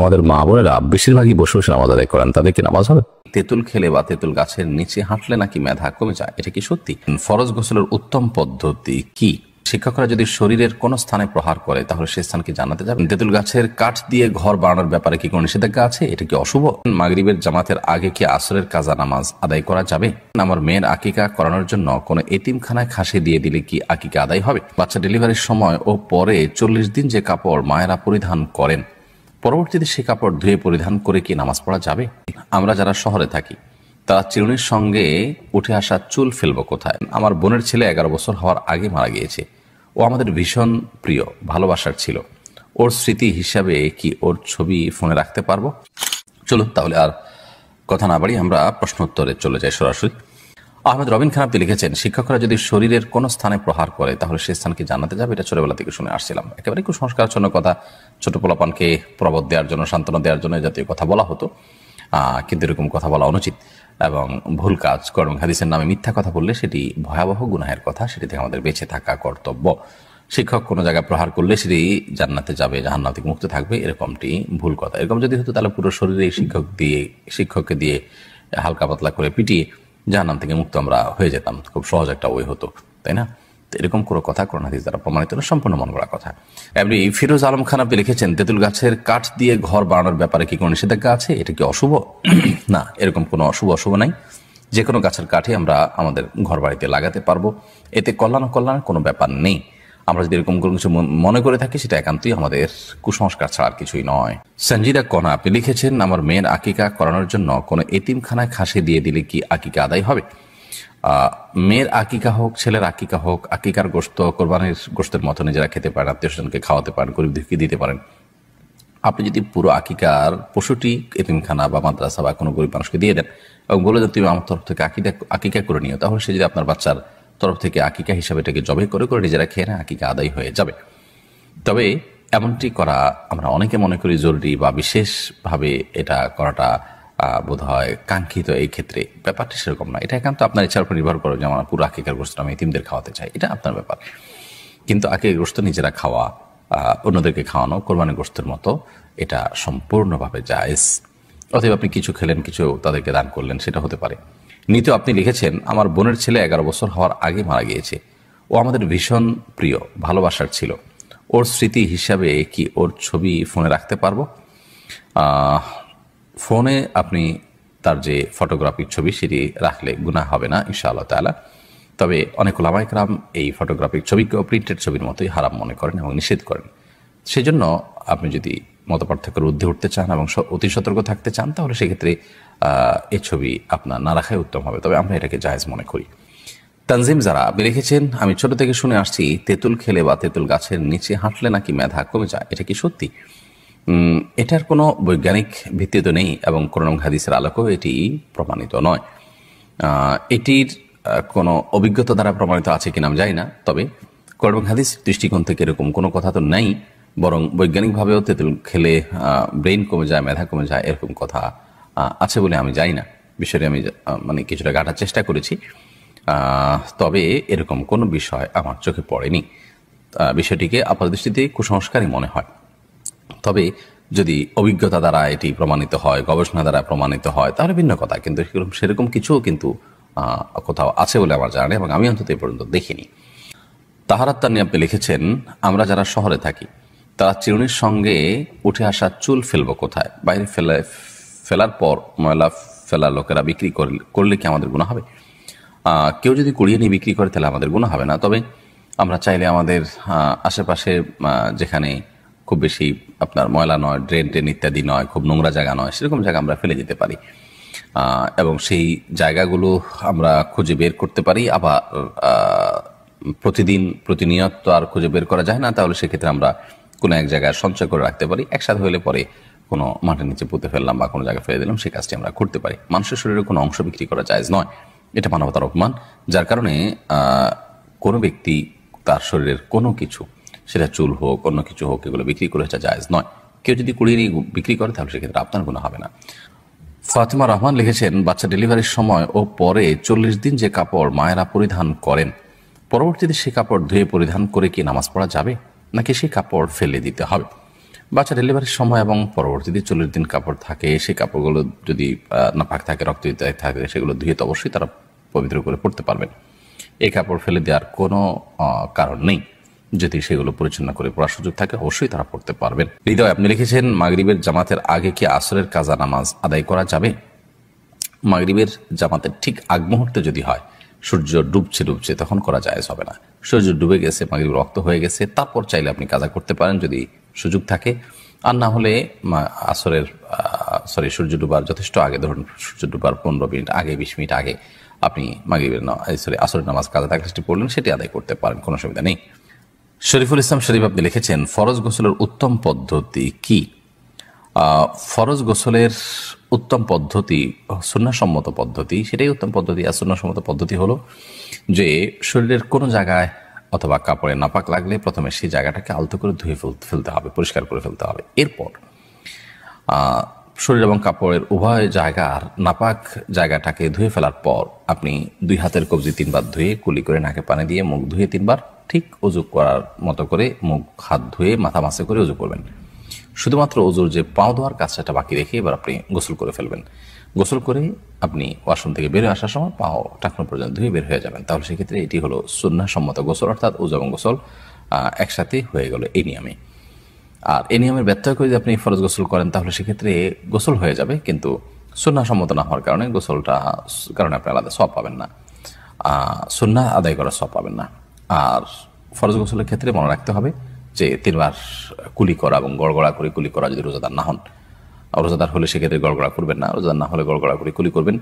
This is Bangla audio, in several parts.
আমাদের মা বোনেরা বেশিরভাগই বসে বসে নামাজ আদায় করেন, তাদের কি নামাজ হবে? তেঁতুল খেলে বা তেঁতুল গাছের নিচে হাঁটলে নাকি মেধা কমে যায়, এটা কি সত্যি? ফরজ গোসলের উত্তম পদ্ধতি কি? শিক্ষকরা যদি শরীরের কোন স্থানে প্রহার করে তাহলে সে স্থানকে জানাতে যাবে? তেঁতুল গাছের কাঠ দিয়ে ঘর বানানোর ব্যাপারে কি কোনো নিষেধাজ্ঞা আছে? এটা কি অশুভ? মাগরিবের জামাতের আগে কি আসরের কাজা নামাজ আদায় করা যাবে? আমার মেয়ের আকিকা করানোর জন্য কোনো এতিমখানায় খাসি দিয়ে দিলে কি আকিকা আদায় হবে? বাচ্চা ডেলিভারির সময় ও পরে 40 দিন যে কাপড় মায়েরা পরিধান করেন, পরবর্তীতে সে কাপড় ধুয়ে পরিধান করে কি নামাজ পড়া যাবে? আমরা যারা শহরে থাকি তারা চিরুনির সঙ্গে উঠে আসা চুল ফেলবো কোথায়? আমার বোনের ছেলে 11 বছর হওয়ার আগে মারা গিয়েছে। ও আমাদের ভীষণ প্রিয়, ভালোবাসার ছিল। ওর স্মৃতি হিসাবে কি ওর ছবি ফোনে রাখতে পারবো? চলুন তাহলে আর কথা না বাড়ি আমরা প্রশ্নোত্তরে চলে যাই সরাসরি। আহমেদ রবিন খান আপনি লিখেছেন, শিক্ষকরা যদি শরীরের কোন স্থানে প্রহার করে তাহলে সে স্থানকে জানাতে যাবে? এটা ছোটবেলা থেকে শুনে আসছিলাম। একেবারে কুসংস্কারজনক কথা, ছোট পোলাপানকে প্রবোধ দেওয়ার জন্য, সান্ত্বনা দেওয়ার জন্য জাতীয় কথা বলা হতো, কিন্তু এরকম কথা বলা অনুচিত এবং ভুল কাজ। কর্ম হাদিসের নামে মিথ্যা কথা বললে সেটি ভয়াবহ গুনাহের কথা, সেটি থেকে আমাদের বেঁচে থাকা কর্তব্য। শিক্ষক কোনো জায়গায় প্রহার করলে সেটি জান্নাতে যাবে, জাহান্নাম থেকে মুক্ত থাকবে, এরকমটি ভুল কথা। এরকম যদি হতো তাহলে পুরো শরীরে শিক্ষককে দিয়ে হালকা পাতলা করে পিটিয়ে জাহান্নাম থেকে মুক্ত আমরা হয়ে যেতাম। খুব সহজ একটা ওয়ে হতো, তাই না? এরকম কোনো কথা কোরআন হাদিস দ্বারা প্রমাণিত না, সম্পূর্ণ মন গড়া কথা। এমনি ফিরোজ আলম খান আপনি লিখেছেন, তেঁতুল গাছের কাঠ দিয়ে ঘর বানানোর ব্যাপারে কি কোনো নিষেধাজ্ঞা আছে? এটা কি অশুভ? না, এরকম কোনো অশুভ নাই। যে কোনো গাছের কাঠে আমরা আমাদের ঘর বাড়িতে লাগাতে পারবো, এতে কল্যাণের কোনো ব্যাপার নেই। আমরা যদি এরকম কোনো কিছু মনে করে থাকি সেটা একান্তই আমাদের কুসংস্কার ছাড়া আর কিছুই নয়। সঞ্জিদা কনা আপনি লিখেছেন, আমার মেয়ের আকিকা করানোর জন্য কোনো এতিমখানায় খাসি দিয়ে দিলে কি আকিকা আদায় হবে? মেয়ের আকিকা হোক, ছেলের আকিকা হোক, আকিকার গোশত কোরবানির গোশতের মতো নিজেরা খেতে পারেন, আত্মীয় স্বজনকে খাওয়াতে পারেন, গরিবদেরকে দিতে পারেন। আপনি যদি পুরো আকিকার পশুটি এতিমখানা বা মাদ্রাসা বা কোনো গরিব মানুষকে দিয়ে দেন এবং বলে দেন তুমি আমার তরফ থেকে আকিকা করে নিও, তাহলে সে যদি আপনার বাচ্চার তরফ থেকে আকিকা হিসাবে এটাকে জবে করে নিজেরা খেয়ে নেয়, আকিকা আদায় হয়ে যাবে। তবে এমনটি করা আমরা অনেকে মনে করি জরুরি বা বিশেষভাবে এটা করাটা বোধ হয় কাঙ্ক্ষিত। এই ক্ষেত্রে ব্যাপারটা সেরকম না। এটা একান্ত আপনার ইচ্ছার উপর নির্ভর করে যে আমার পুরো আকিকার গোশত আমি এতিমদের খাওয়াতে চাই, এটা আপনার ব্যাপার। কিন্তু আকিকার গোশত নিজেরা খাওয়া, অন্যদেরকে খাওয়ানো কোরবানির গোশতের মতো, এটা সম্পূর্ণভাবে জায়েজ। অতএব আপনি কিছু খেলেন, কিছু তাদেরকে দান করলেন, সেটা হতে পারে। নিতে আপনি লিখেছেন, আমার বোনের ছেলে 11 বছর হওয়ার আগে মারা গিয়েছে। ও আমাদের ভীষণ প্রিয়, ভালোবাসার ছিল। ওর স্মৃতি হিসাবে কি ওর ছবি ফোনে রাখতে পারবো? ফোনে আপনি তার যে ফটোগ্রাফির ছবি সেটি রাখলে গুনাহ হবে না ইনশাআল্লাহ তাআলা। তবে অনেক ওলামায়ে কেরাম এই ফটোগ্রাফিক ছবিকেও প্রিন্টেড ছবির মতোই হারাম মনে করেন এবং নিষেধ করেন। সেজন্য আপনি যদি মতপার্থক্যের ঊর্ধ্বে উঠতে চান এবং অতি সতর্ক থাকতে চান, তাহলে সেক্ষেত্রে এই ছবি আপনার না রাখাই উত্তম হবে। তবে আমরা এটাকে জায়েজ মনে করি। তানজিম যারা আপনি লিখেছেন, আমি ছোট থেকে শুনে আসছি তেঁতুল খেলে বা তেঁতুল গাছের নিচে হাঁটলে নাকি মেধা কমে যায়, এটা কি সত্যি? এটার কোনো বৈজ্ঞানিক ভিত্তি তো নেই এবং কোরআন হাদিসের আলোকেও এটি প্রমাণিত নয়। এটির কোনো অভিজ্ঞতা দ্বারা প্রমাণিত আছে কিনা আমি জানি না। তবে কোরআন হাদিস দৃষ্টিকোণ থেকে এরকম কোনো কথা তো নেই, বরং বৈজ্ঞানিকভাবেও তেঁতুল খেলে ব্রেইন কমে যায়, মেধা কমে যায়, এরকম কথা আছে বলে আমি জানি না। বিষয়টি আমি মানে কিছুটা ঘাটার চেষ্টা করেছি, তবে এরকম কোনো বিষয় আমার চোখে পড়েনি। বিষয়টিকে আপাত দৃষ্টিতে কুসংস্কারই মনে হয়। তবে যদি অভিজ্ঞতা দ্বারা এটি প্রমাণিত হয়, গবেষণা দ্বারা প্রমাণিত হয়, তাহলে ভিন্ন কথা। কিন্তু সেরকম কিছুও কিন্তু কোথাও আছে বলে আমার জানা নেই এবং আমি অন্তত এ পর্যন্ত দেখিনি। তাহারাত তানি আপনি লিখেছেন, আমরা যারা শহরে থাকি তারা চিরুনির সঙ্গে উঠে আসা চুল ফেলবো কোথায়? বাইরে ফেলার পর ময়লা ফেলার লোকেরা বিক্রি করলে কি আমাদের গুনাহ হবে? কেউ যদি কুড়িয়ে নিয়ে বিক্রি করে তাহলে আমাদের গুনাহ হবে না। তবে আমরা চাইলে আমাদের আশেপাশে যেখানে খুব বেশি আপনার ময়লা নয়, ড্রেন ইত্যাদি নয়, খুব নোংরা জায়গা নয়, সেরকম জায়গা আমরা ফেলে যেতে পারি এবং সেই জায়গাগুলো আমরা খুঁজে বের করতে পারি। আবার প্রতিনিয়ত তো আর খুঁজে বের করা যায় না, তাহলে সেক্ষেত্রে আমরা কোনো এক জায়গায় সঞ্চয় করে রাখতে পারি। একসাথে হলে পরে কোনো মাটির নিচে পুঁতে ফেললাম বা কোনো জায়গায় ফেলে দিলাম, সেই কাজটি আমরা করতে পারি। মানুষের শরীরে কোনো অংশ বিক্রি করা জায়েজ নয়, এটা মানবতার অপমান। যার কারণে কোনো ব্যক্তি তার শরীরের কোনো কিছু, সেটা চুল হোক, অন্য কিছু হোক, এগুলো বিক্রি করে এটা জায়েজ নয়। কেউ যদি কুড়িয়ে নিয়ে বিক্রি করে তাহলে সেক্ষেত্রে আপনার গুনাহ হবে না। ফাতিমা রহমান লিখেছেন, বাচ্চা ডেলিভারির সময় ও পরে 40 দিন যে কাপড় মায়েরা পরিধান করেন, পরবর্তীতে সে কাপড় ধুয়ে পরিধান করে কি নামাজ পড়া যাবে, নাকি সেই কাপড় ফেলে দিতে হবে? বাচ্চা ডেলিভারির সময় এবং পরবর্তীতে 40 দিন কাপড় থাকে, সেই কাপড়গুলো যদি নাপাক থাকে, রক্ত থাকে, সেগুলো ধুয়ে তো অবশ্যই তারা পবিত্র করে পড়তে পারবেন। এই কাপড় ফেলে দেওয়ার কোনো কারণ নেই। যদি সেগুলো পরিচ্ছন্ন করে পড়ার সুযোগ থাকে অবশ্যই তারা পড়তে পারবেন। হৃদয়, আপনি লিখেছেন মাগরিবের জামাতের আগে কি আসরের কাজা নামাজ আদায় করা যাবে? মাগরিবের জামাতের ঠিক আগ মুহূর্তে যদি হয়, সূর্য ডুবছে তখন করা জায়েজ হবে না। সূর্য ডুবে গেছে, মাগরিব রক্ত হয়ে গেছে, তারপর চাইলে আপনি কাজা করতে পারেন যদি সুযোগ থাকে। আর না হলে সূর্য ডুবার যথেষ্ট আগে, ধরুন সূর্য ডুবার 15 মিনিট আগে, 20 মিনিট আগে আপনি মাগরিবের আসরের নামাজ কাজা থাকলে সেটি পড়লেন, সেটি আদায় করতে পারেন, কোনো অসুবিধা নেই। শরীফুল ইসলাম শরীফ, আপনি লিখেছেন ফরজ গোসলের উত্তম পদ্ধতি কি? ফরজ গোসলের উত্তম পদ্ধতি, সুন্নাহসম্মত পদ্ধতি, সেটাই উত্তম পদ্ধতি। আর সুন্নাহসম্মত পদ্ধতি হলো যে শরীরের কোনো জায়গায় অথবা কাপড়ে নাপাক লাগলে প্রথমে সেই জায়গাটাকে আলতো করে ধুয়ে ফেলতে হবে, পরিষ্কার করে ফেলতে হবে। এরপর শরীর এবং কাপড়ের উভয় জায়গার নাপাক জায়গাটাকে ধুয়ে ফেলার পর আপনি 2 হাতের কবজি 3 বার ধুয়ে কুলি করে নাকে পানি দিয়ে মুখ ধুয়ে 3 বার ঠিক উজু করার মতো করে মুখ হাত ধুয়ে মাথা মাসে করে উজু করবেন। শুধুমাত্র উজুর যে পাও ধোয়ার কাজটা বাকি রেখে এবার আপনি গোসল করে ফেলবেন। গোসল করে আপনি ওয়াশরুম থেকে বের হয়ে আসার সময় পাও টাকনো পর্যন্ত ধুয়ে বের হয়ে যাবেন। তাহলে সেক্ষেত্রে এটি হলো সুন্নাহসম্মত গোসল, অর্থাৎ উজু এবং গোসল একসাথে হয়ে গেল এই নিয়মে। আর এই নিয়মের ব্যত্যয় করে যদি আপনি ফরজ গোসল করেন তাহলে সেক্ষেত্রে গোসল হয়ে যাবে, কিন্তু সুন্নাহসম্মত না হওয়ার কারণে কারণে আপনি আলাদা সওয়াব পাবেন না, সুন্নাহ আদায় করার সওয়াব পাবেন না। আর ফরজ গোসলের ক্ষেত্রে মনে রাখতে হবে যে 3 বার কুলি করা এবং গড়গড়া করে কুলি করা, যদি রোজাদার না হন। রোজাদার হলে সেক্ষেত্রে গড়গড়া করবেন না, রোজাদার না হলে গড়গড়া করে কুলি করবেন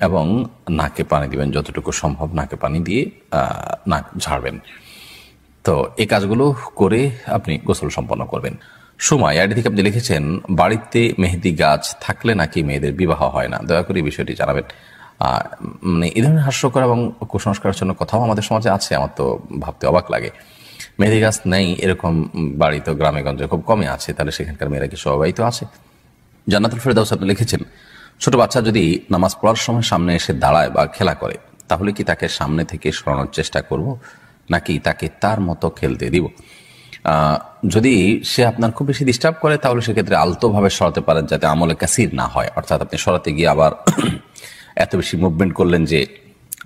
এবং নাকে পানি দিবেন, যতটুকু সম্ভব নাকে পানি দিয়ে নাক ঝাড়বেন। তো এই কাজগুলো করে আপনি গোসল সম্পন্ন করবেন। সময় আইডি থেকে আপনি লিখেছেন বাড়িতে মেহেদি গাছ থাকলে নাকি মেয়েদের বিবাহ হয় না, দয়া করে এই বিষয়টি জানাবেন। মানে এই ধরনের হাস্যকর এবং কুসংস্কারের জন্য কথাও আমাদের সমাজে আছে, আমার তো ভাবতে অবাক লাগে। মেহেদি গাছ নেই এরকম বাড়ি তো গ্রামে গঞ্জে খুব কমই আছে, তাহলে সেখানকার মেয়েরা কি স্বভাবিত আছে? জান্নাতুল ফেরদাউস আপনি লিখেছেন ছোট বাচ্চা যদি নামাজ পড়ার সময় সামনে এসে দাঁড়ায় বা খেলা করে তাহলে কি তাকে সামনে থেকে সরানোর চেষ্টা করব নাকি তাকে তার মতো খেলতে দিব? যদি সে আপনার খুব বেশি ডিস্টার্ব করে তাহলে সেক্ষেত্রে আলতোভাবে সরাতে পারেন যাতে আমলে কাসির না হয়, অর্থাৎ আপনি সরাতে গিয়ে আবার এত বেশি মুভমেন্ট করলেন যে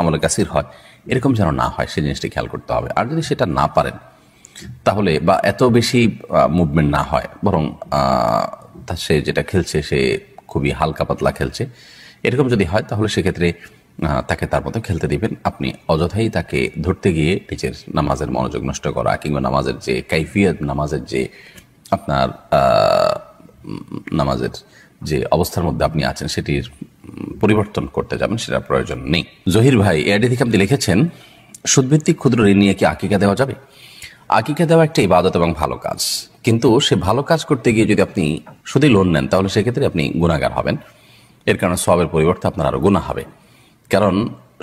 আমলে কাসির হয়, এরকম যেন না হয় সেই জিনিসটি খেয়াল করতে হবে। আর যদি সেটা না পারেন তাহলে, বা এত বেশি মুভমেন্ট না হয়, বরং সে যেটা খেলছে সে খুবই হালকা পাতলা খেলছে, এরকম যদি হয় তাহলে সেক্ষেত্রে তাকে তার মতো খেলতে দিবেন। আপনি অযথাই তাকে ধরতে গিয়ে নিজের নামাজের মনোযোগ নষ্ট করা কিংবা নামাজের যে কাইফিয়ত, নামাজের যে আপনার নামাজের যে অবস্থার মধ্যে আপনি আছেন সেটির পরিবর্তন করতে যাবেন, সেটার প্রয়োজন নেই। জহির ভাই এআইডি থেকে আপনি লিখেছেন সুদভিত্তিক ক্ষুদ্র ঋণ নিয়ে কি আকিকা দেওয়া যাবে? আকিকা দেওয়া একটা ইবাদত এবং ভালো কাজ, কিন্তু সে ভালো কাজ করতে গিয়ে যদি আপনি শুধু লোন নেন তাহলে সেক্ষেত্রে আপনি গুনাহগার হবেন। এর কারণে সওয়াবের পরিবর্তে আপনার আরো গুনাহ হবে। কারণ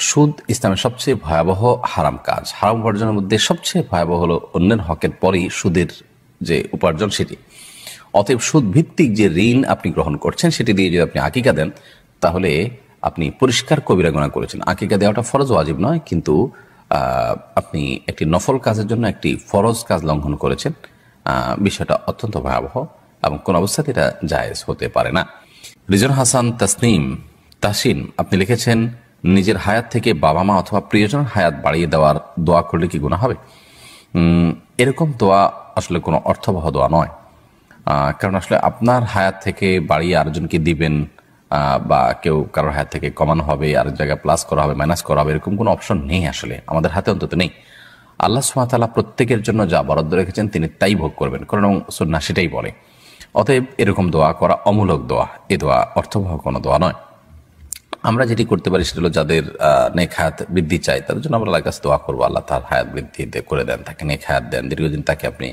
সুদ ইসলামের সবচেয়ে ভয়াবহ হারাম কাজ। হারাম উপার্জনের মধ্যে সবচেয়ে ভয়াবহ হলো অন্যের হকের পরই সুদের যে উপার্জন সেটি। অতএব সুদ ভিত্তিক যে ঋণ আপনি গ্রহণ করছেন সেটি দিয়ে যদি আপনি আকিকা দেন তাহলে আপনি পরিষ্কার কবিরা গুনাহ করেছেন। আকিকা দেওয়াটা ফরজ ওয়াজিব নয়, কিন্তু আপনি একটি নফল কাজের জন্য একটি ফরজ কাজ লঙ্ঘন করেছেন। বিষয়টা অত্যন্ত ভয়াবহ এবং কোন অবস্থাতে এটা জায়েজ হতে পারে না। রিজন হাসান তাসিন আপনি লিখেছেন নিজের হায়াত থেকে বাবা মা অথবা প্রিয়জনের হায়াত বাড়িয়ে দেওয়ার দোয়া করলে কি গুনাহ হবে? এরকম দোয়া আসলে কোনো অর্থবহ দোয়া নয়, কারণ আসলে আপনার হায়াত থেকে বাড়িয়ে আরেকজনকে দিবেন বা কেউ কারোর হায়াত থেকে কমানো হবে, আরেক জায়গায় প্লাস করা হবে, মাইনাস করা হবে, এরকম কোনো অপশন নেই, আসলে আমাদের হাতে অন্তত নেই। আল্লাহ সুবহানাহু ওয়া তাআলা প্রত্যেকের জন্য যা বরাদ্দ রেখেছেন তিনি তাই ভোগ করবেন, কারণ সুন্নাহ সেটাই বলে। অতএব এরকম দোয়া করা অমূলক দোয়া, এ দোয়া অর্থবহ কোনো দোয়া নয়। আমরা যেটি করতে পারি সেটা হলো যাদের নেক হায়াত বৃদ্ধি চাই তাদের জন্য আমরা আল্লাহর কাছে দোয়া করবো, আল্লাহ তার হায়াত বৃদ্ধি করে দেন, তাকে নেক হায়াত দেন, দীর্ঘদিন তাকে আপনি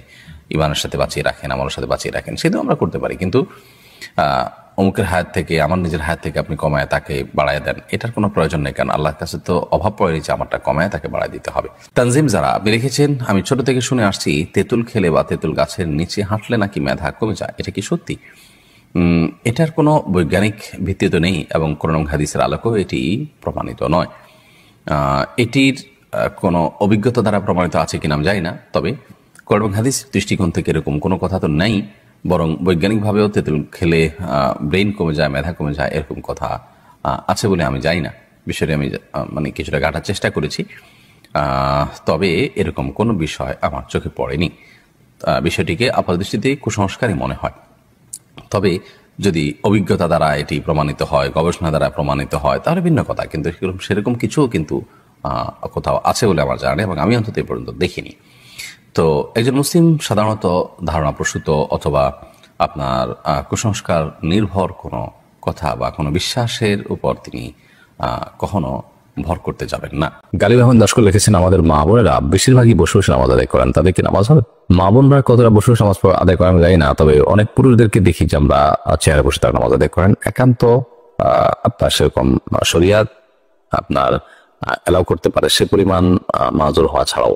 ইমানের সাথে বাঁচিয়ে রাখেন, আমলের সাথে বাঁচিয়ে রাখেন, সেটাও আমরা করতে পারি। কিন্তু অমুকের হায়াত থেকে, আমার নিজের হায়াত থেকে আপনি কমায় তাকে বাড়ায় দেন, এটার কোনো প্রয়োজন নেই, কারণ আল্লাহর কাছে তো অভাব পড়ে যে আমারটা কমায় তাকে বাড়ায় দিতে হবে। তানজিম যারা আপনি লিখেছেন আমি ছোট থেকে শুনে আসছি তেঁতুল খেলে বা তেঁতুল গাছের নিচে হাঁটলে নাকি মেধা কমে যায়, এটা কি সত্যি? এটার কোনো বৈজ্ঞানিক ভিত্তি তো নেই এবং কোরআন হাদিসের আলোকেও এটি প্রমাণিত নয়। এটির কোনো অভিজ্ঞতা দ্বারা প্রমাণিত আছে কিনা আমি জানি না, তবে কোরআন হাদিস দৃষ্টিকোণ থেকে এরকম কোনো কথা তো নেই বরং বৈজ্ঞানিকভাবেও তেঁতুল খেলে ব্রেইন কমে যায়, মেধা কমে যায়, এরকম কথা আছে বলে আমি জানি না। বিষয়টি আমি মানে কিছুটা ঘাটার চেষ্টা করেছি, তবে এরকম কোনো বিষয় আমার চোখে পড়েনি। বিষয়টিকে আপাতদৃষ্টিতে কুসংস্কারই মনে হয়। তবে যদি অভিজ্ঞতা দ্বারা এটি প্রমাণিত হয়, গবেষণা দ্বারা প্রমাণিত হয়, তাহলে ভিন্ন কথা। কিন্তু সেরকম কিছুও কিন্তু কোথাও আছে বলে আমার জানা নেই, এবং আমি অন্তত এ পর্যন্ত দেখিনি। তো একজন মুসলিম সাধারণত ধারণা প্রসূত অথবা আপনার কুসংস্কার নির্ভর কোনো কথা বা কোনো বিশ্বাসের উপর তিনি কখনো ভর করতে যাবেন না। গালিব আহমেদ লস্কর লিখেছেন, আমাদের মা বোনেরা বেশিরভাগই বসে বসে নামাজ আদায় করেন, তাদেরকে নামাজ হবে? মা বোনরা কতটা বসে বসে নামাজ আদায় করেন আমি জানি না, তবে অনেক পুরুষদেরকে দেখি যে আমরা চেয়ারে বসে তারা নামাজ আদায় করেন। একান্ত আপনার সেরকম শরিয়াত আপনার এলাও করতে পারে সে পরিমাণ মাজুর হওয়া ছাড়াও।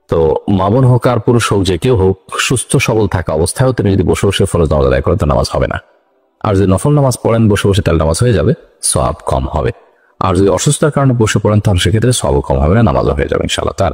তো মা বোন হোক আর পুরুষ হোক, যে কেউ হোক, সুস্থ সবল থাকা অবস্থায়ও তিনি যদি বসে বসে ফরজ নামাজ আদায় করেন তো নামাজ হবে না। আর যদি নফল নামাজ পড়েন বসে বসে তাহলে নামাজ হয়ে যাবে, সওয়াব কম হবে। আর যদি অসুস্থতার কারণে বসে পড়েন তাহলে সেক্ষেত্রে সওয়াব কম হবে না, নামাজও হয়ে যাবে ইনশাআল্লাহ। তার